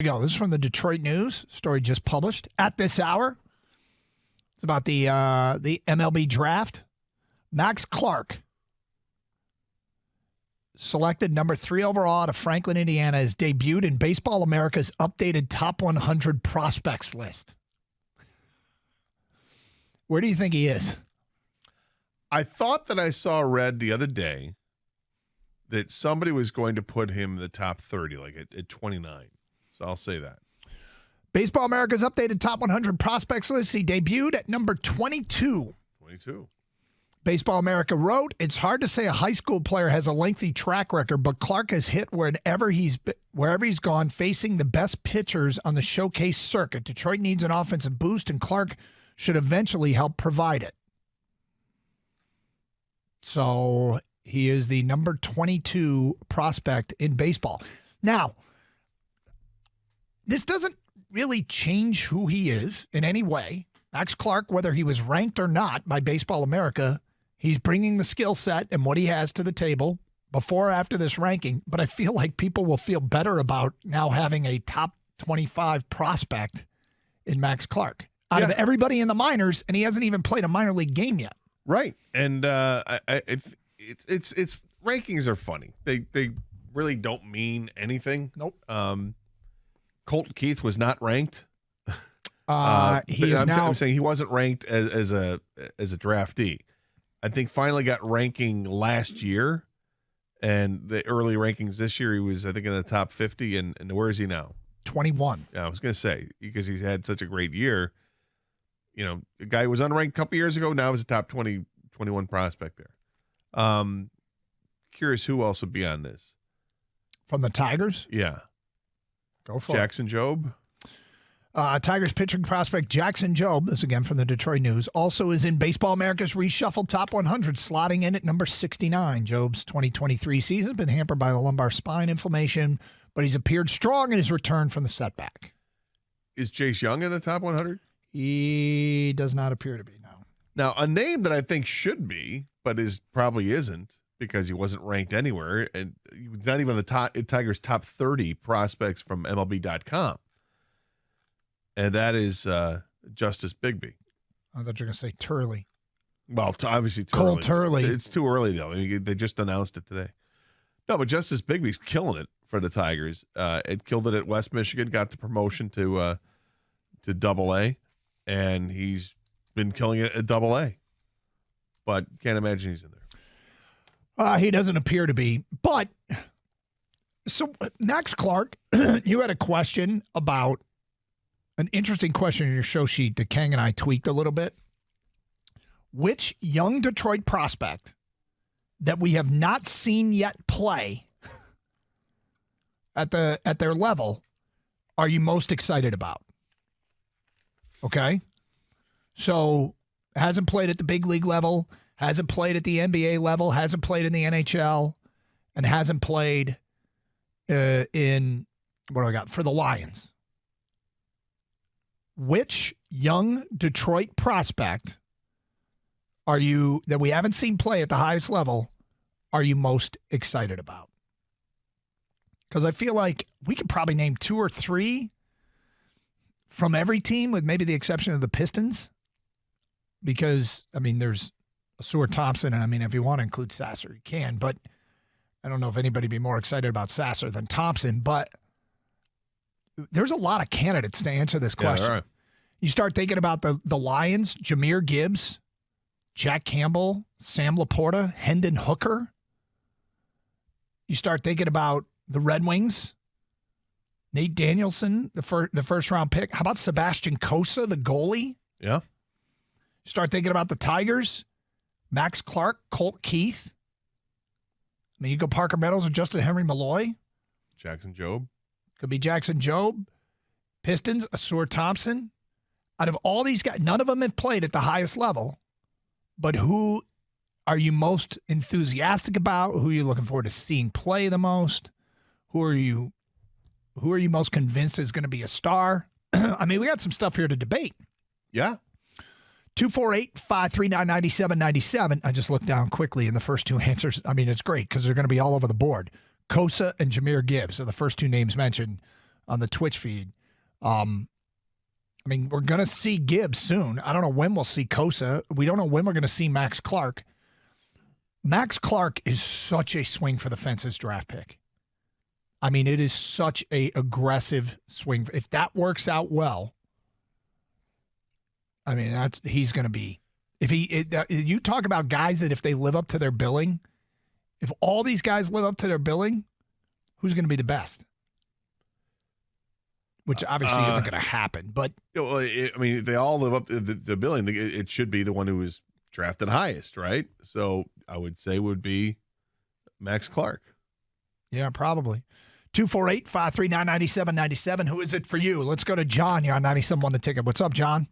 Here we go. This is from the Detroit News. Story just published at this hour. It's about the MLB draft. Max Clark, selected number 3 overall out of Franklin, Indiana, has debuted in Baseball America's updated top 100 prospects list. Where do you think he is? I thought that I saw read the other day that somebody was going to put him in the top 30, like at 29. So I'll say that. Baseball America's updated top 100 prospects list. He debuted at number 22. 22. Baseball America wrote, "It's hard to say a high school player has a lengthy track record, but Clark has hit wherever he's gone, facing the best pitchers on the showcase circuit. Detroit needs an offensive boost, and Clark should eventually help provide it." So he is the number 22 prospect in baseball. Now, this doesn't really change who he is in any way. Max Clark, whether he was ranked or not by Baseball America, he's bringing the skill set and what he has to the table before or after this ranking. But I feel like people will feel better about now having a top 25 prospect in Max Clark out of everybody in the minors, and he hasn't even played a minor league game yet. Right. And it's rankings are funny. They really don't mean anything. Nope. Colton Keith was not ranked. I'm saying he wasn't ranked as a draftee. I think finally got ranking last year, and the early rankings this year he was, I think, in the top 50. And where is he now? 21. Yeah, I was going to say, because he's had such a great year. You know, the guy was unranked a couple years ago. Now he's a top 20, 21 prospect there. Curious who else would be on this From the Tigers? Yeah. Go for Jackson Jobe. Tigers pitching prospect Jackson Jobe, this again from the Detroit News, also is in Baseball America's reshuffled top 100, slotting in at number 69. Jobe's 2023 season has been hampered by the lumbar spine inflammation, but he's appeared strong in his return from the setback. Is Chase Young in the top 100? He does not appear to be, no. Now, a name that I think should be, but probably isn't, because he wasn't ranked anywhere, and he's not even the Tigers' top 30 prospects from MLB.com. And that is Justice Bigby. I thought you were going to say Turley. Well, obviously too Cole early. Turley. It's too early, though. I mean, they just announced it today. No, but Justice Bigby's killing it for the Tigers. It killed it at West Michigan, got the promotion to Double-A, and he's been killing it at Double-A. But can't imagine he's in there. He doesn't appear to be. But, so Max Clark, you had a question about, an interesting question in your show sheet that Kang and I tweaked a little bit. Which young Detroit prospect that we have not seen yet play at their level are you most excited about? Okay? So, hasn't played at the big league level, hasn't played at the NBA level, hasn't played in the NHL, and hasn't played in, what do I got, for the Lions. Which young Detroit prospect that we haven't seen play at the highest level are you most excited about? Because I feel like we could probably name 2 or 3 from every team, with maybe the exception of the Pistons. Because, I mean, there's Asur Thompson, and I mean, if you want to include Sasser, you can. But I don't know if anybody would be more excited about Sasser than Thompson. But there's a lot of candidates to answer this question. Yeah, right. You start thinking about the Lions, Jahmyr Gibbs, Jack Campbell, Sam Laporta, Hendon Hooker. You start thinking about the Red Wings, Nate Danielson, the first-round pick. How about Sebastian Cossa, the goalie? Yeah. You start thinking about the Tigers, Max Clark, Colt Keith. I mean, you go Parker Meadows or Justin Henry Malloy. Jackson Jobe. Could be Jackson Jobe. Pistons, Asur Thompson. Out of all these guys, none of them have played at the highest level. But who are you most enthusiastic about? Who are you looking forward to seeing play the most? Who are you most convinced is going to be a star? I mean, we got some stuff here to debate. Yeah. 248-539-9797. I just looked down quickly, and the first 2 answers, I mean, it's great because they're going to be all over the board. Cossa and Jahmyr Gibbs are the first 2 names mentioned. on the Twitch feed. I mean, we're going to see Gibbs soon. I don't know when we'll see Kosa. We don't know when we're going to see Max Clark. Max Clark is such a swing for the fences draft pick. I mean, it is such a aggressive swing. If that works out well, I mean, he's going to be. You talk about guys that if they live up to their billing, if all these guys live up to their billing, who's going to be the best? Which obviously isn't going to happen. But I mean, they all live up to the billing. It should be the one who was drafted highest, right? So I would say would be Max Clark. Yeah, probably. 248-539-9797. Who is it for you? Let's go to John. You're on 97.1 The Ticket. What's up, John?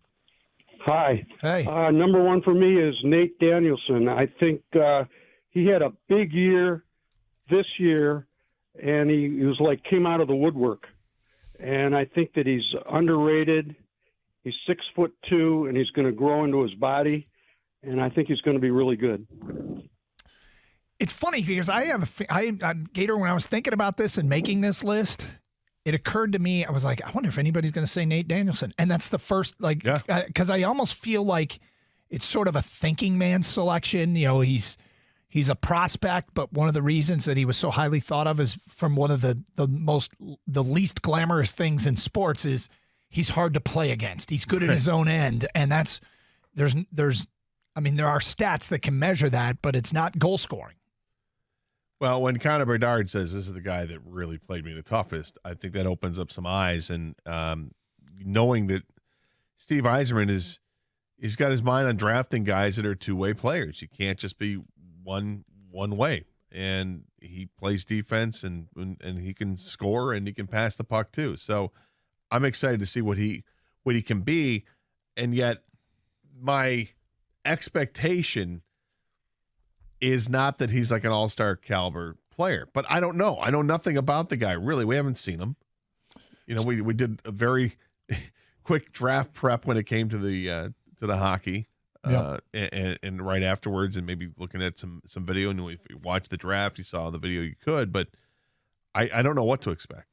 Hi. Hey. Number one for me is Nate Danielson. I think he had a big year this year, and he was like came out of the woodwork. And I think that he's underrated. He's 6'2", and he's going to grow into his body, and I think he's going to be really good. It's funny because Gator, when I was thinking about this and making this list, it occurred to me, I was like, I wonder if anybody's going to say Nate Danielson. And that's the first, because I almost feel like it's sort of a thinking man's selection. You know, he's a prospect, but one of the reasons that he was so highly thought of is from one of the least glamorous things in sports is he's hard to play against. He's good at his own end. And there are stats that can measure that, but it's not goal scoring. Well, when Connor Bedard says this is the guy that really played me the toughest, I think that opens up some eyes. And knowing that Steve Yzerman he's got his mind on drafting guys that are two-way players. You can't just be one way. And he plays defense and he can score and he can pass the puck too. So I'm excited to see what he can be. And yet my expectation is not that he's like an all-star caliber player, but I don't know. I know nothing about the guy, really. We haven't seen him. You know, we did a very quick draft prep when it came to the hockey, and right afterwards, and maybe looking at some video. And if you watched the draft, you saw the video you could, but I don't know what to expect.